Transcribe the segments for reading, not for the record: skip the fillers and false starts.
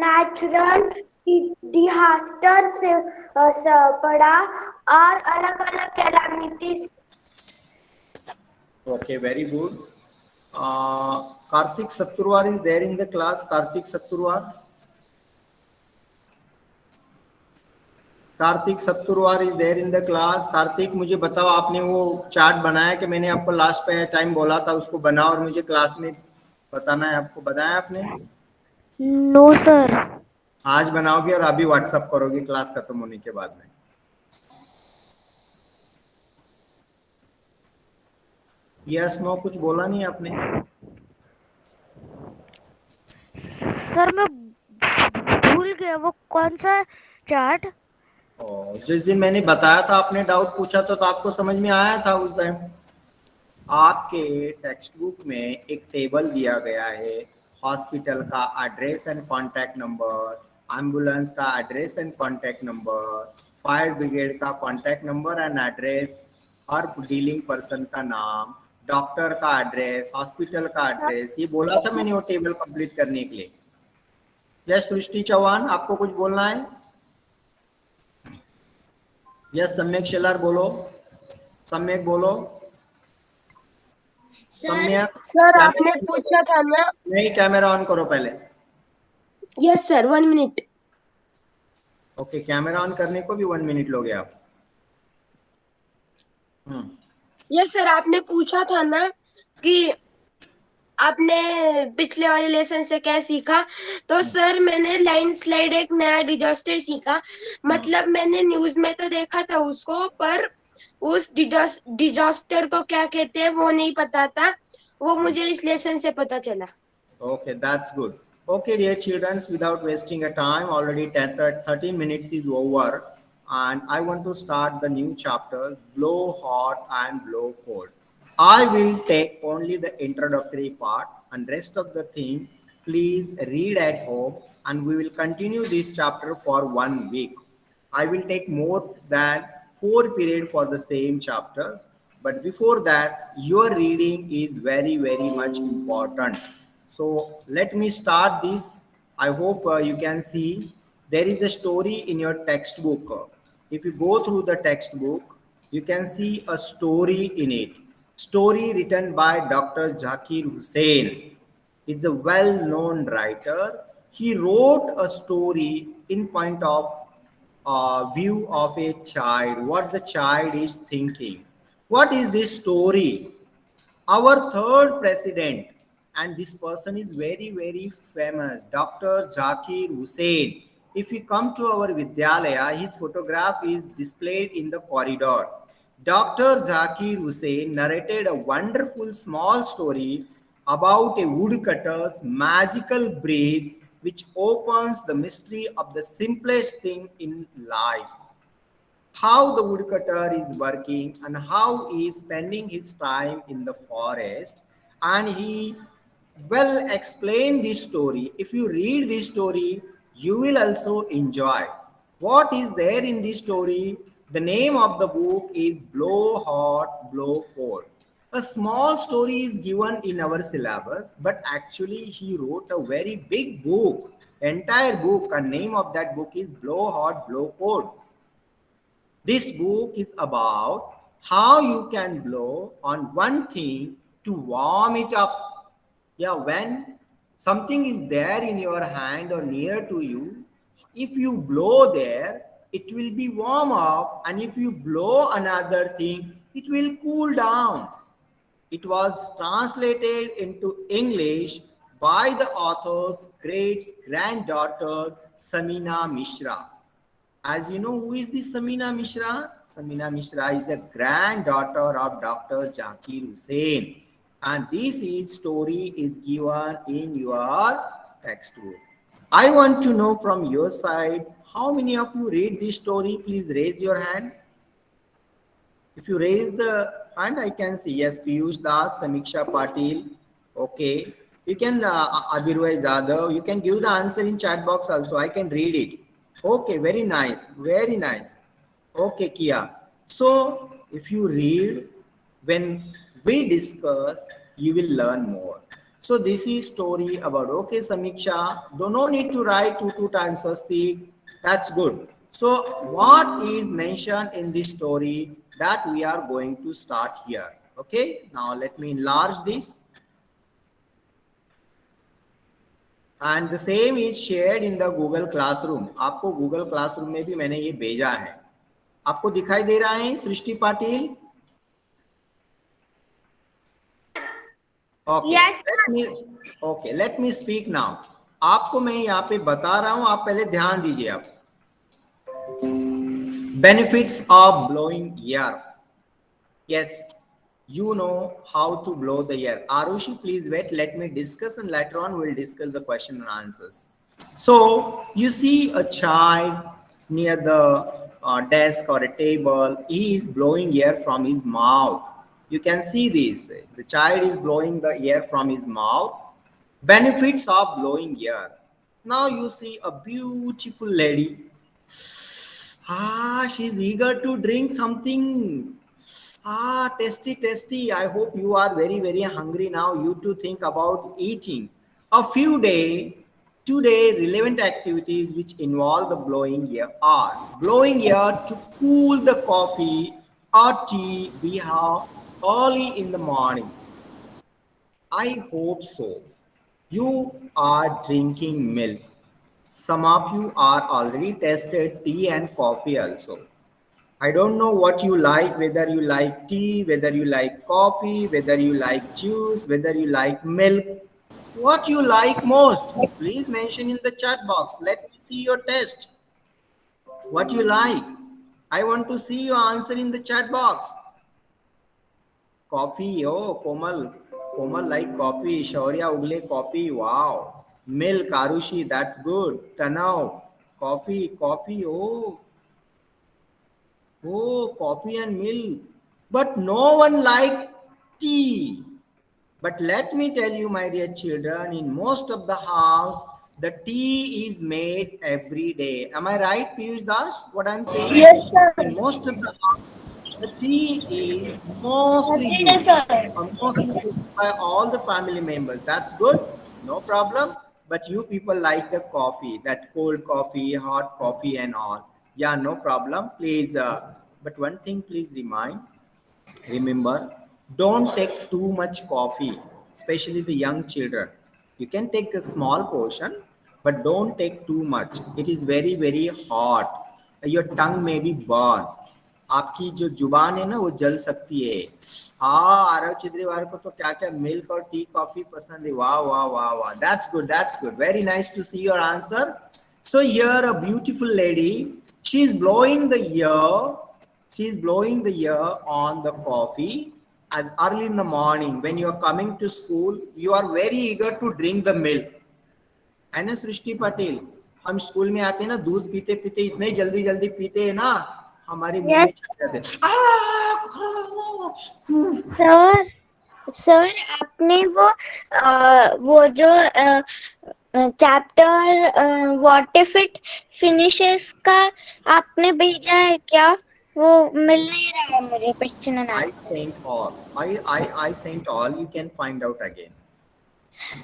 Natural disaster से पढ़ा और अलग अलग calamities. Okay, very good. Karthik Saturwar is there in the class. Karthik Saturwar. Karthik Saturwar is there in the class. Karthik, मुझे बताओ, आपने वो चार्ट बनाया कि मैंने आपको लास्ट पे टाइम बोला था उसको बनाओ और मुझे क्लास में बताना है. आपको बताया आपने? No sir. आज बनाओगे और अभी व्हाट्सअप करोगे क्लास खत्म होने के बाद में. यस नो कुछ बोला नहीं आपने? सर मैं भूल गया वो कौन सा चार्ट. जिस दिन मैंने बताया था आपने डाउट पूछा तो आपको समझ में आया था उस टाइम. आपके टेक्स्ट बुक में एक टेबल दिया गया है. हॉस्पिटल का address and contact number, ambulance का address and contact number, fire brigade का कॉन्टैक्ट नंबर एंड एड्रेस, हर डीलिंग पर्सन का नाम, डॉक्टर का एड्रेस, हॉस्पिटल का एड्रेस. ये बोला था मैंने वो टेबल कंप्लीट करने के लिए. यस सृष्टि चौहान, आपको कुछ बोलना है? यस सम्यक शेलार बोलो. सम्यक बोलो. सम्यक. सर आपने पूछा था ना. नहीं, कैमरा ऑन करो पहले. Yes sir, 1 minute. Okay, camera on करने को भी 1 मिनट लोगे आप. यस सर, आपने पूछा था ना कि आपने पिछले वाले लेसन से क्या सीखा. तो सर मैंने लाइन स्लाइड एक नया डिजास्टर सीखा. मतलब मैंने न्यूज में तो देखा था उसको, पर उस डिजास्टर को क्या कहते हैं वो नहीं पता था. वो मुझे इस लेसन से पता चला. Okay, that's good. Okay, dear children, without wasting a time, already 13 minutes is over, and I want to start the new chapter, blow hot and blow cold. I will take only the introductory part, and rest of the thing, please read at home, and we will continue this chapter for 1 week. I will take more than 4 periods for the same chapters, but before that, your reading is very, very much important. So let me start this. I hope you can see there is a story in your textbook. If you go through the textbook, you can see a story in it. Story written by Dr. Zakir Hussain. Is a well-known writer. He wrote a story in point of view of a child, what the child is thinking. What is this story? Our third president, and this person is very, very famous, Dr. Zakir Hussain. If you come to our Vidyalaya, his photograph is displayed in the corridor. Dr. Zakir Hussain narrated a wonderful small story about a woodcutter's magical breath, which opens the mystery of the simplest thing in life. How the woodcutter is working and how he is spending his time in the forest, and he well explained this story. If you read this story, you will also enjoy what is there in this story. The name of the book is Blow Hot, Blow Cold. A small story is given in our syllabus, but actually he wrote a very big book, entire book, and name of that book is Blow Hot, Blow Cold. This book is about how you can blow on one thing to warm it up. Yeah, when something is there in your hand or near to you, if you blow there, it will be warm up, and if you blow another thing, it will cool down. It was translated into English by the author's great granddaughter Samina Mishra. As you know, who is this Samina Mishra? Samina Mishra is the granddaughter of Dr. Zakir Hussain. And this story is given in your textbook. I want to know from your side, how many of you read this story? Please raise your hand. If you raise the hand, I can see. Yes, Piyush Das, Samiksha Patil. Okay. You can, Abhirwai Jadhav, you can give the answer in chat box also. I can read it. Okay, very nice. Very nice. Okay, Kia. So, if you read, when we discuss, you will learn more. So this is story about, okay, Samiksha, do no need to write two times Swastik. That's good. So what is mentioned in this story that we are going to start here? Okay, now let me enlarge this. And the same is shared in the Google Classroom. आपको Google Classroom में भी मैंने ये भेजा है. आपको दिखाई दे रहा है सृष्टि Patil? Okay. Yes, Let me speak now. आपको मैं यहाँ पे बता रहा हूँ, आप पहले ध्यान दीजिए. आप benefits of blowing air. Yes, you know how to blow the air. Arushi, please wait. Let me discuss, and later on we'll discuss the question and answers. So you see a child near the desk or a table. He is blowing air from his mouth. You can see this. The child is blowing the air from his mouth. Benefits of blowing air. Now you see a beautiful lady. She's eager to drink something. Tasty. I hope you are very hungry now. You to think about eating. Today, relevant activities which involve the blowing air are blowing air to cool the coffee or tea we have early in the morning. I hope so. You are drinking milk. Some of you are already tested tea and coffee also. I don't know what you like, whether you like tea, whether you like coffee, whether you like juice, whether you like milk. What you like most? Please mention in the chat box. Let me see your test. What you like? I want to see your answer in the chat box. Coffee, oh, Komal like coffee. Shaurya Ugle coffee, wow. Milk, Arushi, that's good. Tanav, coffee, oh, coffee and milk. But no one like tea. But let me tell you, my dear children, in most of the house, the tea is made every day. Am I right, Piyush Das? What I'm saying? yes, sir. In most of the house, the tea is mostly Yes, used, sir. mostly used by all the family members. That's good, no problem. But you people like the coffee, that cold coffee, hot coffee, and all. Yeah, no problem. Please, but one thing, please remember, don't take too much coffee, especially the young children. You can take a small portion, but don't take too much. It is very hot. Your tongue may be burned. आपकी जो जुबान है ना वो जल सकती है. हाँ, आरव चिद्रीवार को तो क्या क्या मिल्क और टी कॉफी पसंद है. वाह. That's good. Very nice to see your answer. So here a beautiful lady, she's blowing the air on the coffee. As early in the morning when you are coming to school, you are very eager to drink the milk. है ना सृष्टि पाटिल? हम school में आते हैं ना, दूध पीते पीते इतने जल्दी पीते हैं ना, हमारे मुंह में चढ़ जाते हैं. सर आपने वो जो chapter what if it finishes का आपने भेजा है क्या? वो मिल नहीं रहा है मुझे question and answer. I sent all. You can find out again.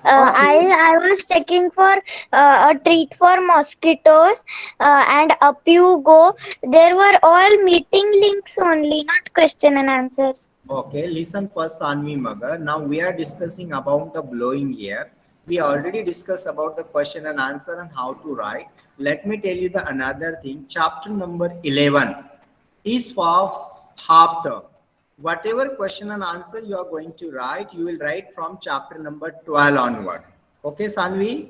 I was checking for a treat for mosquitoes and up you go. There were all meeting links only, not question and answers. Okay, listen first, Sanvi Magar. Now we are discussing about the blowing air. We already discussed about the question and answer and how to write. Let me tell you the another thing. Chapter number 11 is for half term. Whatever question and answer you are going to write, you will write from chapter number 12 onward. Okay, Sanvi?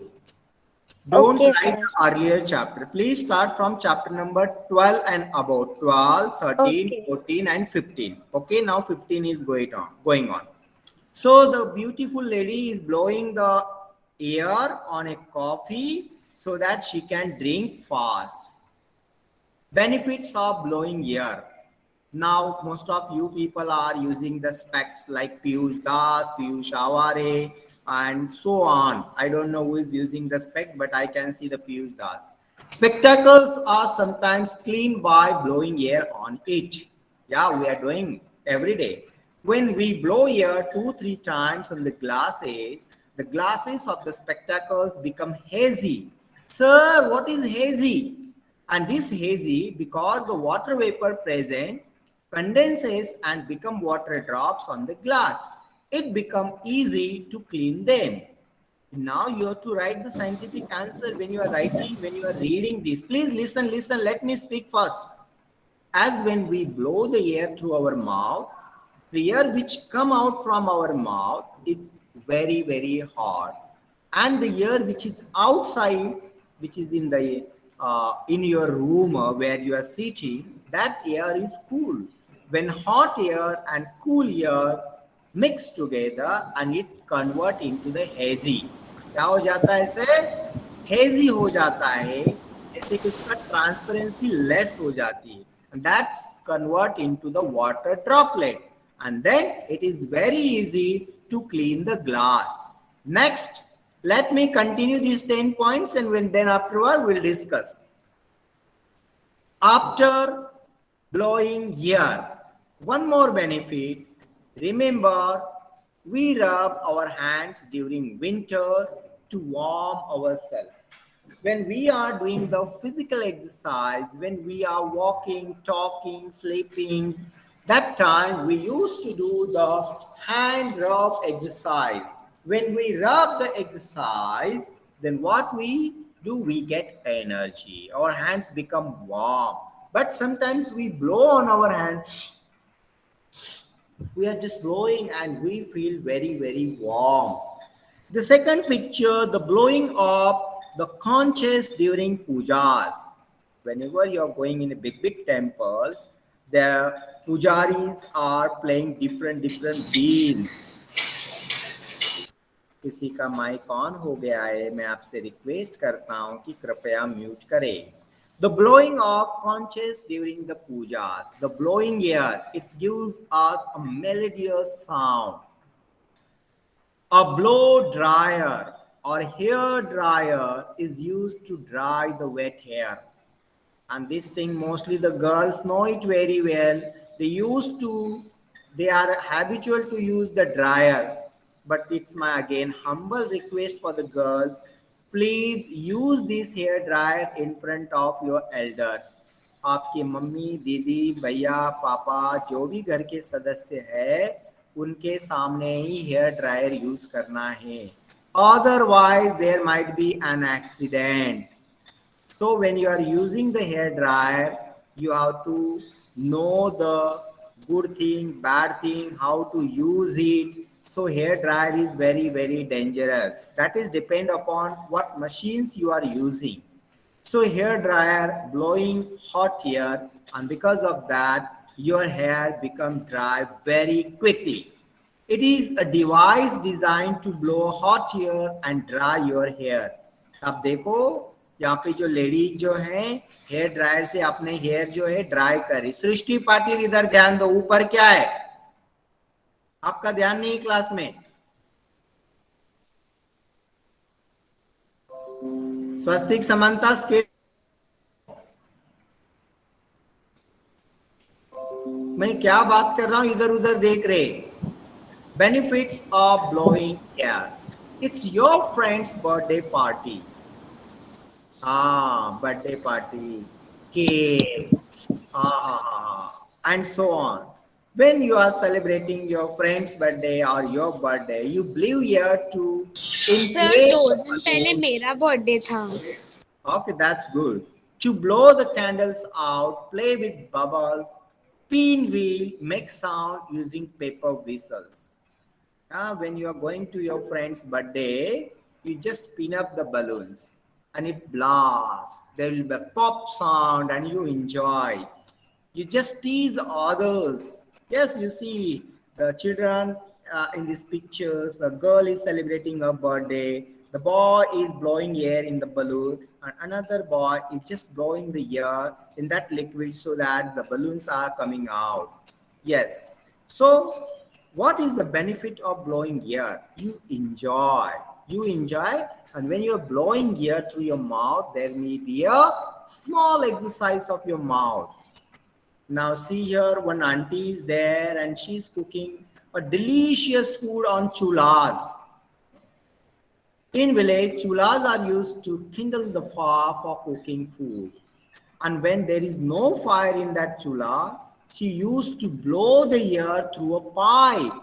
Don't Okay, write sir. the earlier chapter. Please start from chapter number 12 and about 12, 13, Okay. 14 and 15. Okay, now 15 is going on. So the beautiful lady is blowing the air on a coffee so that she can drink fast. Benefits of blowing air. Now, most of you people are using the specs like Piyush Das, Piyush Aware, and so on. I don't know who is using the spec, but I can see the Piyush Das. Spectacles are sometimes cleaned by blowing air on it. Yeah, we are doing every day. When we blow air 2-3 times on the glasses, the glasses of the spectacles become hazy. Sir, what is hazy? And this hazy because the water vapor present condenses and become water drops on the glass. It become easy to clean them. Now you have to write the scientific answer when you are writing, when you are reading this. Please listen, listen. Let me speak first. As when we blow the air through our mouth, the air which come out from our mouth is very, very hot, and the air which is outside, which is in your room where you are sitting, that air is cool. When hot air and cool air mix together and it convert into the hazy, क्या हो जाता है इसे? Hazy हो जाता है, जैसे कि उसका ट्रांसपेरेंसी लेस हो जाती है, and that's convert into the water droplet, and then it is very easy to clean the glass. Next, let me continue these 10 points, and then afterward we'll discuss. After blowing air, one more benefit, remember, we rub our hands during winter to warm ourselves. When we are doing the physical exercise, when we are walking, talking, sleeping, that time we used to do the hand rub exercise. When we rub the exercise, then what we do, we get energy. Our hands become warm. But sometimes we blow on our hands. We are just blowing and we feel very, very warm. The second picture, the blowing of the conches during pujas. Whenever you are going in a big, big temples, the pujaris are playing different beans. किसी का mic on हो गया है, मैं आपसे request करता हूं कि कृपया म्यूट करें. The blowing of conches during the pujas, the blowing air, it gives us a melodious sound. A blow dryer or hair dryer is used to dry the wet hair. And this thing mostly the girls know it very well. They are habitual to use the dryer. But it's my again humble request for the girls, please use this hair dryer in front of your elders. आपकी mummy, दीदी, भैया, पापा, जो भी घर के सदस्य है, उनके सामने ही हेयर ड्रायर यूज करना है. Otherwise there might be an accident. So when you are using the hair dryer, you have to know the good thing, bad thing, how to use it. So hair dryer is very, very dangerous. That is depend upon what machines you are using. So hair dryer blowing hot air, and because of that your hair become dry very quickly. It is a device designed to blow hot air and dry your hair. अब देखो यहाँ पे जो lady जो है hair dryer से अपने hair जो है ड्राई करी. सृष्टि पाटिल इधर ध्यान दो, ऊपर क्या है? आपका ध्यान नहीं क्लास में. स्वस्तिक, समंता, स्केट. मैं क्या बात कर रहा हूं, इधर उधर देख रहे. Benefits of blowing air. It's your friend's birthday party. Birthday party, cake, and so on. When you are celebrating your friend's birthday or your birthday, you blow air to sir 2 दिन पहले मेरा बर्थडे था. Okay, that's good. To blow the candles out, play with bubbles, pinwheel, make sound using paper whistles. When you are going to your friend's birthday, you just pin up the balloons and it blasts. There will be a pop sound and you enjoy. You just tease others. Yes, you see the children in these pictures. The girl is celebrating her birthday. The boy is blowing air in the balloon, and another boy is just blowing the air in that liquid so that the balloons are coming out. Yes. So what is the benefit of blowing air? You enjoy. And when you're blowing air through your mouth, there may be a small exercise of your mouth. Now see here, one auntie is there and she's cooking a delicious food on chulas. In village, chulas are used to kindle the fire for cooking food. And when there is no fire in that chula, she used to blow the air through a pipe.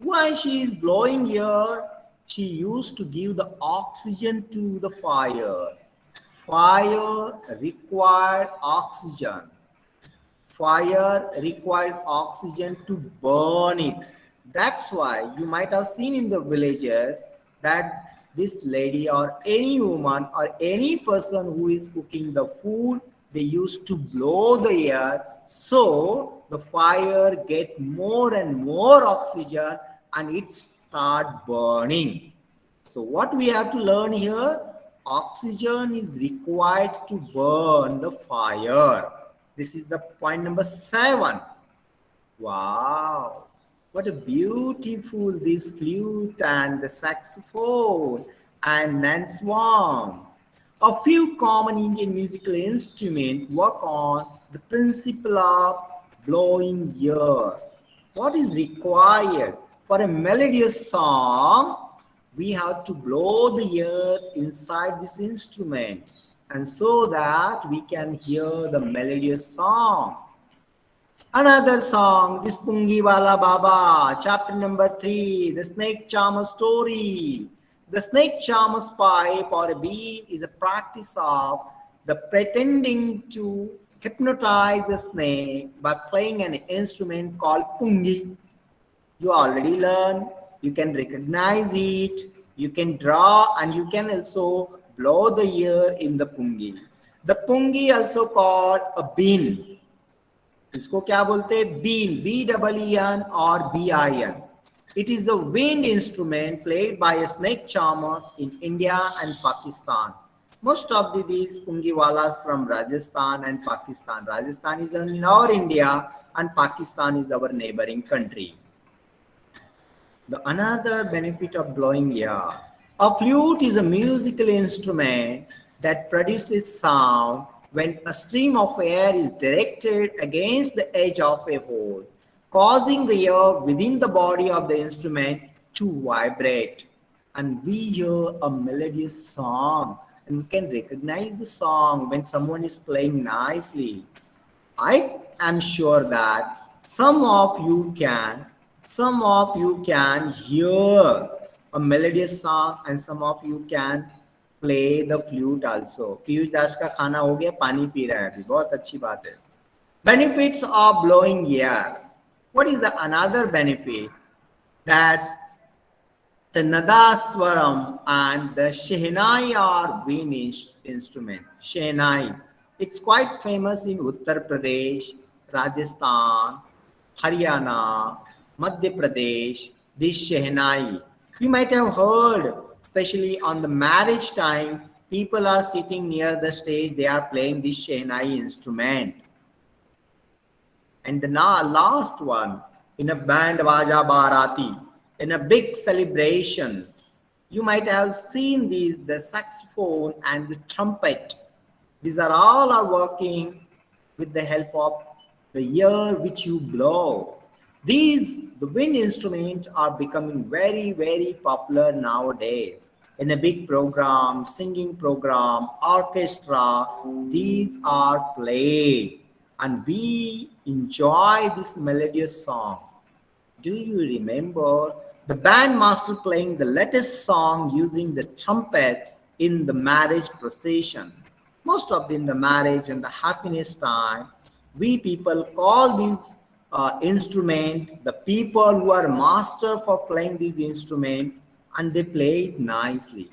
While she is blowing air, she used to give the oxygen to the fire. Fire required oxygen. Fire required oxygen to burn it. That's why you might have seen in the villages that this lady or any woman or any person who is cooking the food, they used to blow the air so the fire get more and more oxygen and it start burning. So what we have to learn here, oxygen is required to burn the fire. This is the point number 7. Wow, what a beautiful this flute and the saxophone and nanswam. A few common Indian musical instruments work on the principle of blowing air. What is required for a melodious song? We have to blow the air inside this instrument, and so that we can hear the melodious song. Another song, this Pungi Wala Baba, chapter number 3, the snake charmer story. The snake charmer's pipe or a bead is a practice of the pretending to hypnotize the snake by playing an instrument called pungi. You already learned, you can recognize it, you can draw, and you can also blow the air in the pungi. The pungi also called a bean. इसको क्या बोलते हैं? Bean, B-E-E-N or B-I-N. It is a wind instrument played by snake charmers in India and Pakistan. Most of these pungiwalas from Rajasthan and Pakistan. Rajasthan is in our India and Pakistan is our neighboring country. The another benefit of blowing air. A flute is a musical instrument that produces sound when a stream of air is directed against the edge of a hole, causing the air within the body of the instrument to vibrate. And we hear a melodious song, and we can recognize the song when someone is playing nicely. I am sure that some of you can hear a melodious song and some of you can play the flute also. Piyush Das का खाना हो गया, पानी P रहा है अभी, बहुत अच्छी बात है. Benefits of blowing air. What is the another benefit? That's the nadaswaram and the shehnai are wind instrument. Shehnai. It's quite famous in Uttar Pradesh, Rajasthan, Haryana, Madhya Pradesh, this shehnai. You might have heard, especially on the marriage time, people are sitting near the stage, they are playing this shehnai instrument. And the last one, in a band Vaja Bharati, in a big celebration, you might have seen these, the saxophone and the trumpet. These are all are working with the help of the air which you blow. These, the wind instruments are becoming very, very popular nowadays. In a big program, singing program, orchestra, these are played. And we enjoy this melodious song. Do you remember the band master playing the latest song using the trumpet in the marriage procession? Most of in the marriage and the happiness time, we people call these instrument, the people who are master for playing this instrument, and they play it nicely.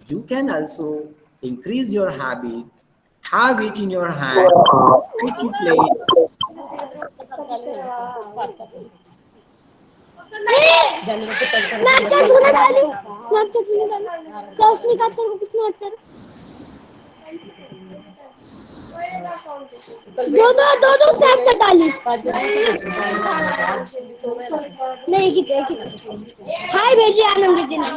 You can also increase your habit, have it in your hand, try to play it. दो Snapchat डाली नहीं कितने हाय भेजी आनंद जी ने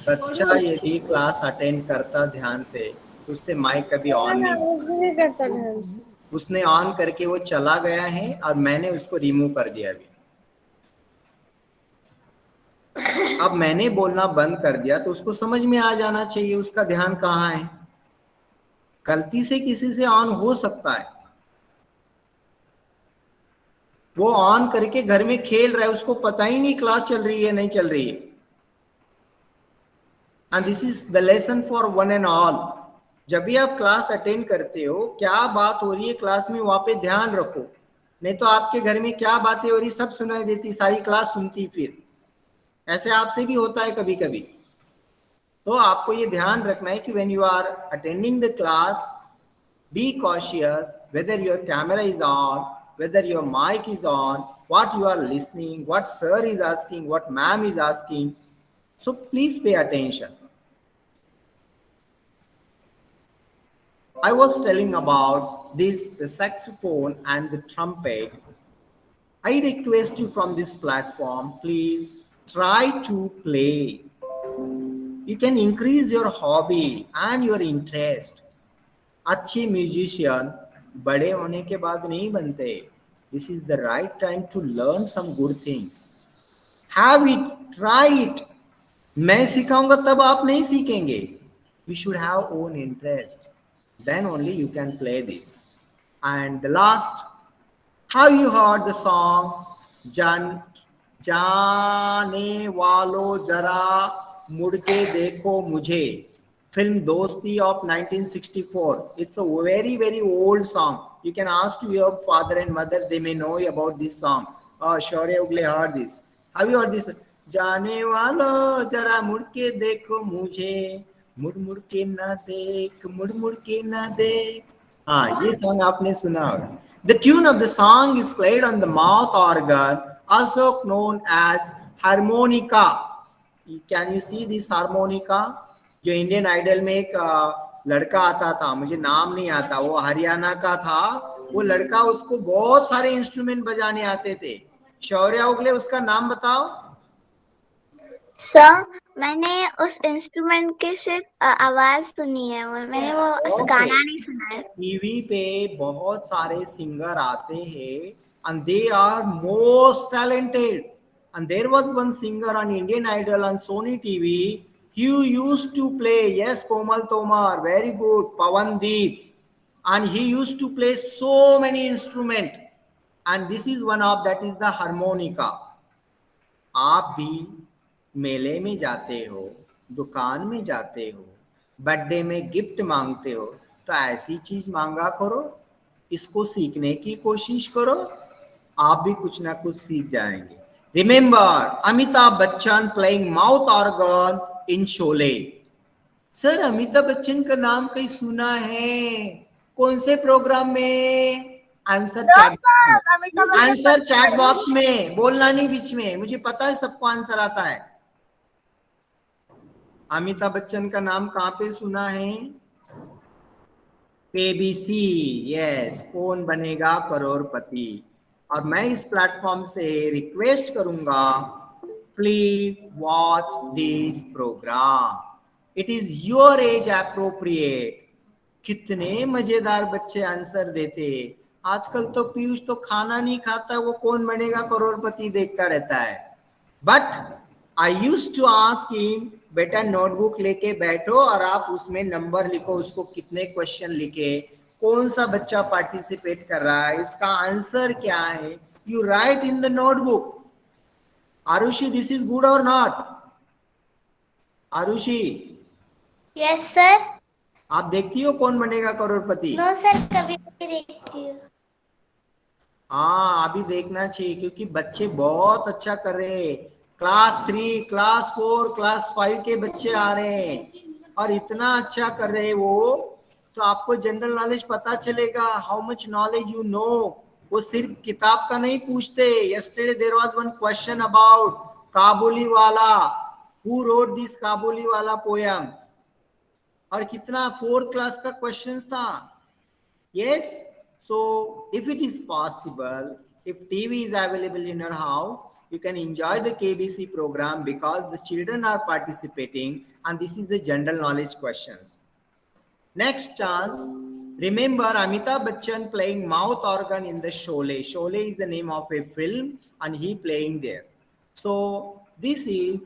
बच्चा यदि class attend करता ध्यान से तो उससे माइक कभी ऑन नहीं होता। उसने ऑन करके वो चला गया है और मैंने उसको रिमूव कर दिया अभी। अब मैंने बोलना बंद कर दिया तो उसको समझ में आ जाना चाहिए उसका ध्यान कहाँ है। गलती से किसी से ऑन हो सकता है, वो ऑन करके घर में खेल रहा है, उसको पता ही नहीं क्लास चल रही है नहीं चल रही है। And this is the lesson for one and all. जब भी आप क्लास अटेंड करते हो, क्या बात हो रही है क्लास में वहां पे ध्यान रखो, नहीं तो आपके घर में क्या बातें हो रही सब सुनाई देती, सारी क्लास सुनती। फिर ऐसे आपसे भी होता है कभी कभी। तो आपको ये ध्यान रखना है कि when you are attending the class, be cautious whether your camera is on, whether your mic is on, what you are listening, what sir is asking, what ma'am is asking. So please pay attention. I was telling about this, the saxophone and the trumpet. I request you from this platform, please try to play. You can increase your hobby and your interest. अच्छे musician बड़े होने के बाद नहीं बनते। This is the right time to learn some good things. Have it, try it. मैं सिखाऊंगा तब आप नहीं सीखेंगे। You should have own interest, then only you can play this. And the last, how you heard the song जाने वालों जरा मुड़ के देखो मुझे, film Dosti of 1964. It's a very very old song. You can ask to your father and mother, they may know about this song. Oh, Shaurya Ugle heard this. Have you heard this? जाने वालों जरा मुड़ के देखो मुझे, मुड़ मुड़ के ना देख, मुड़ मुड़ के ना देख। हाँ, ये song आपने सुना होगा। The tune of the song is played on the mouth organ, also known as harmonica. Can you see this harmonica? जो इंडियन आइडल में एक लड़का आता था, मुझे नाम नहीं आता, वो हरियाणा का था। वो लड़का, उसको बहुत सारे इंस्ट्रूमेंट बजाने आते थे। शौर्या उगले, उसका नाम बताओ। सर, मैंने उस इंस्ट्रूमेंट के सिर्फ आवाज सुनी है, मैंने वो गाना नहीं सुना है। टीवी पे बहुत सारे सिंगर आते हैं and they are most talented, and there was one singer on Indian Idol on Sony TV. He used to play, yes, Komal Tomar, very good, Pawandeep, and he used to play so many instruments, and this is one of that is the harmonica. आप भी मेले में जाते हो, दुकान में जाते हो, बर्थडे में गिफ्ट मांगते हो, तो ऐसी चीज मांगा करो, इसको सीखने की कोशिश करो, आप भी कुछ ना कुछ सीख जाएंगे। Remember Amitabh Bachchan playing mouth organ in Sholay. Sir, Amitabh Bachchan का नाम कहीं सुना है? कौन से प्रोग्राम में? आंसर चैट बॉक्स में, बोलना नहीं बीच में, मुझे पता है सबको आंसर आता है। अमिताभ बच्चन का नाम कहाँ पे सुना है? केबीसी, यस, कौन बनेगा करोड़पति। और मैं इस प्लेटफॉर्म से रिक्वेस्ट करूंगा, please watch this program, it is your age appropriate. कितने मजेदार बच्चे आंसर देते। आजकल तो पीयूष तो खाना नहीं खाता, वो कौन बनेगा करोड़पति देखता रहता है। But I used to ask him, बेटा नोटबुक लेके बैठो और आप उसमें नंबर लिखो, उसको कितने क्वेश्चन लिखे, कौन सा बच्चा पार्टिसिपेट कर रहा है, इसका आंसर क्या है, you write in the notebook. Arushi, this is good और नॉट? Arushi, yes sir. आप देखती हो कौन बनेगा करोड़पति? नो सर, कभी कभी देखती हूँ। हाँ, अभी देखना चाहिए, क्योंकि बच्चे बहुत अच्छा कर रहे हैं। क्लास 3, क्लास 4, क्लास 5 के बच्चे आ रहे हैं और इतना अच्छा कर रहे हैं वो, तो आपको जनरल नॉलेज पता चलेगा, how much knowledge you know. वो सिर्फ किताब का नहीं पूछते। Yesterday there was one question about Kabuliwala, who wrote this काबुली वाला पोयम, और कितना 4th क्लास का क्वेश्चन था। Yes, So if it is possible, if TV is available in your house, you can enjoy the KBC program because the children are participating and this is the general knowledge questions. Next chance, remember Amitabh Bachchan playing mouth organ in the Sholay. Sholay is the name of a film and he playing there. So this is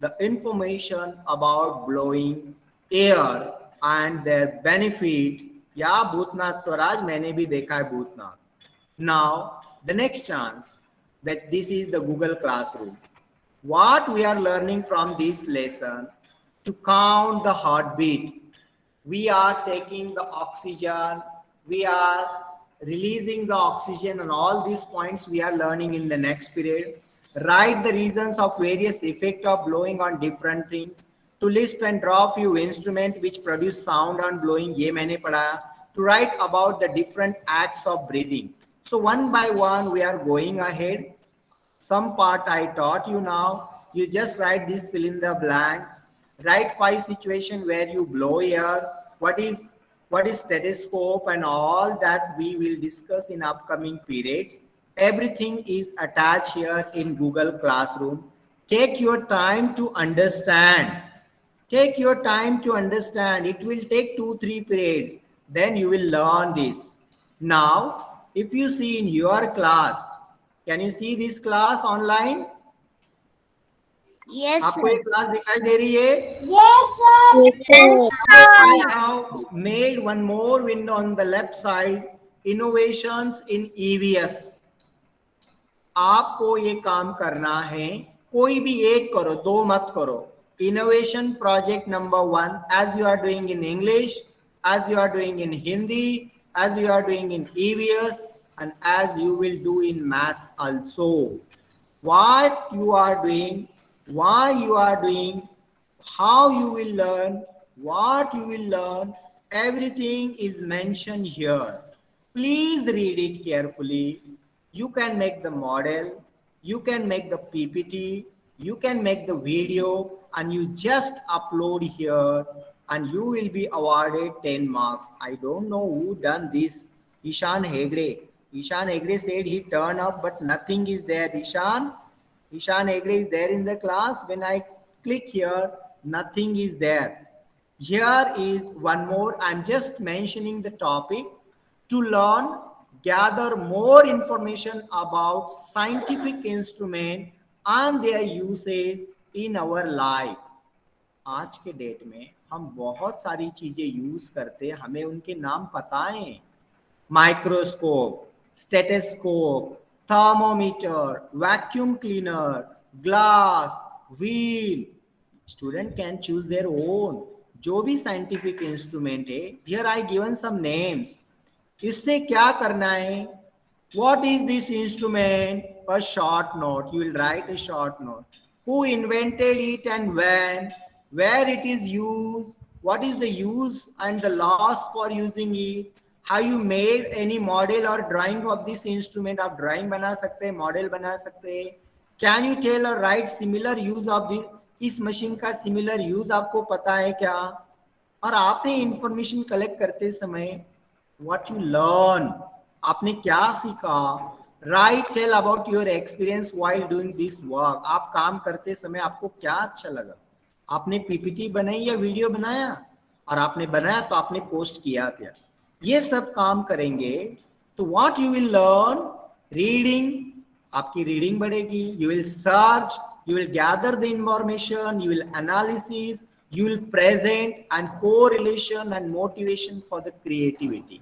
the information about blowing air and their benefit. या भूतनाथ स्वराज मैंने भी देखा है Bhootnath. Now the next chance, that this is the Google Classroom. What we are learning from this lesson, to count the heartbeat. We are taking the oxygen, we are releasing the oxygen, and all these points we are learning in the next period. Write the reasons of various effect of blowing on different things. To list and draw few instrument which produce sound on blowing, ye maine padhaya. To write about the different acts of breathing. So one by one we are going ahead. Some part I taught you now. You just write this, fill in the blanks. Write 5 situations where you blow air. What is stethoscope, and all that we will discuss in upcoming periods. Everything is attached here in Google Classroom. Take your time to understand. Take your time to understand. It will take 2-3 periods. Then you will learn this. Now, if you see in your class, can you see this class online? Yes, आपको ये class दिखाई दे रही है? Yes, sir. I have made one more window on the left side. Innovations in EVS. आपको ये काम करना है. कोई भी एक करो, 2 मत करो. Innovation project number 1, as you are doing in English, as you are doing in Hindi, as you are doing in EVS, and as you will do in maths also. What you are doing, why you are doing, how you will learn, what you will learn, everything is mentioned here. Please read it carefully. You can make the model, you can make the PPT, you can make the video, and you just upload here and you will be awarded 10 marks. I don't know who done this. Ishan Hegde. Ishan Hegde said he turned up, but nothing is there. Ishan Hegde is there in the class. When I click here, nothing is there. Here is one more. I'm just mentioning the topic to learn, gather more information about scientific instrument and their usage in our life. आज के date में हम बहुत सारी चीजें use करते हैं, हमें उनके नाम पता है. Microscope, stethoscope, thermometer, vacuum cleaner, glass, wheel. Student can choose their own. जो भी scientific instrument है, here I given some names. इससे क्या करना है? What is this instrument? A short note. You will write a short note. Who invented it and when? Where it is used? What is the use and the loss for using it? Have you made any model or drawing of this instrument? आप drawing बना सकते हैं, model बना सकते हैं. Can you tell or write similar use of this? इस machine का similar use आपको पता है क्या? और आपने information collect करते समय what you learn, आपने क्या सीखा? Write, tell about your experience while doing this work. आप काम करते समय आपको क्या अच्छा लगा? आपने पीपीटी बनाई या वीडियो बनाया? और आपने बनाया तो आपने पोस्ट किया था. ये सब काम करेंगे तो what you will learn? Reading, आपकी रीडिंग बढ़ेगी. You will search, you will gather the information, you will analysis, you will present and correlation and motivation for the creativity.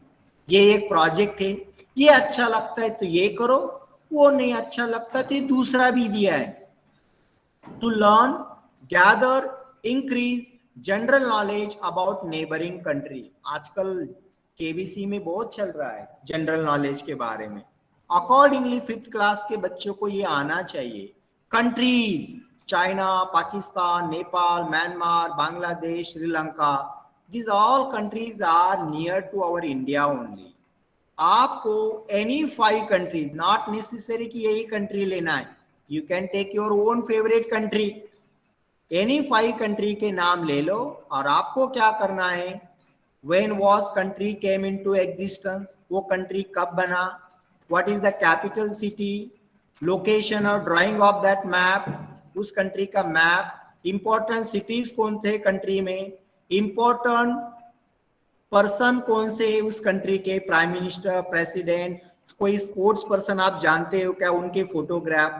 ये एक प्रोजेक्ट है. ये अच्छा लगता है तो ये करो, वो नहीं अच्छा लगता तो ये दूसरा भी दिया है. To learn, gather, increase general knowledge about neighbouring country. आजकल केबीसी में बहुत चल रहा है जनरल नॉलेज के बारे में. अकॉर्डिंगली 5th क्लास के बच्चों को ये आना चाहिए. Countries, China, Pakistan, Nepal, Myanmar, Bangladesh, Sri Lanka, these all countries are near to our India only. आपको any 5 countries, not necessary कि यही country लेना है. You can take your own favorite country. Any 5 country के नाम ले लो और आपको क्या करना है? When was country came into existence? वो country कब बना? What is the capital city? Location और drawing of that map? उस country का map. Important cities कौन थे country में? Important पर्सन कौन से उस कंट्री के? प्राइम मिनिस्टर, प्रेसिडेंट, कोई स्पोर्ट्स पर्सन आप जानते हो क्या? उनके photograph.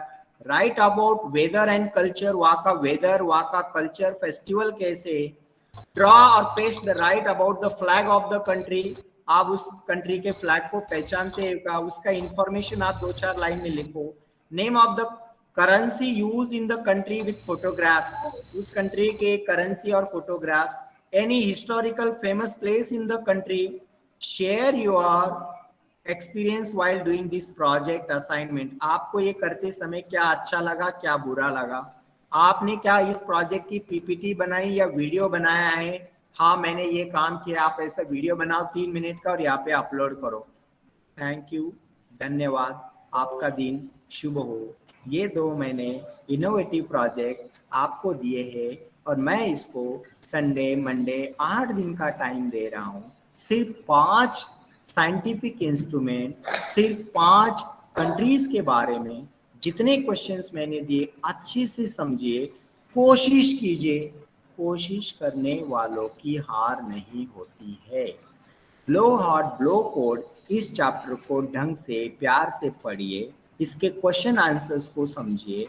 Right about whether and culture, वहाँ का वेदर, वहाँ का कल्चर, फेस्टिवल कैसे. ड्रॉ और paste the right about the flag of the country, आप उस कंट्री के फ्लैग को पहचानते हो क्या? उसका इंफॉर्मेशन आप 2-4 लाइन में लिखो. Name of the currency use in the country with photographs, उस कंट्री के करेंसी और photographs. Any historical famous place in the country. Share your experience while doing this project assignment. आपको ये करते समय क्या अच्छा लगा, क्या बुरा लगा? आपने क्या इस प्रोजेक्ट की पीपीटी बनाई या वीडियो बनाया है? हाँ मैंने ये काम किया. आप ऐसा वीडियो बनाओ 3 मिनट का और यहाँ पे अपलोड करो. थैंक यू, धन्यवाद. आपका दिन शुभ हो. ये 2 मैंने इनोवेटिव प्रोजेक्ट आपको दिए हैं और मैं इसको संडे मंडे 8 दिन का टाइम दे रहा हूँ. सिर्फ 5 साइंटिफिक इंस्ट्रूमेंट, सिर्फ 5 कंट्रीज के बारे में जितने क्वेश्चंस मैंने दिए अच्छे से समझिए, कोशिश कीजिए. कोशिश करने वालों की हार नहीं होती है. ब्लो हार्ट ब्लो कोड, इस चैप्टर को ढंग से प्यार से पढ़िए, इसके क्वेश्चन आंसर्स को समझिए.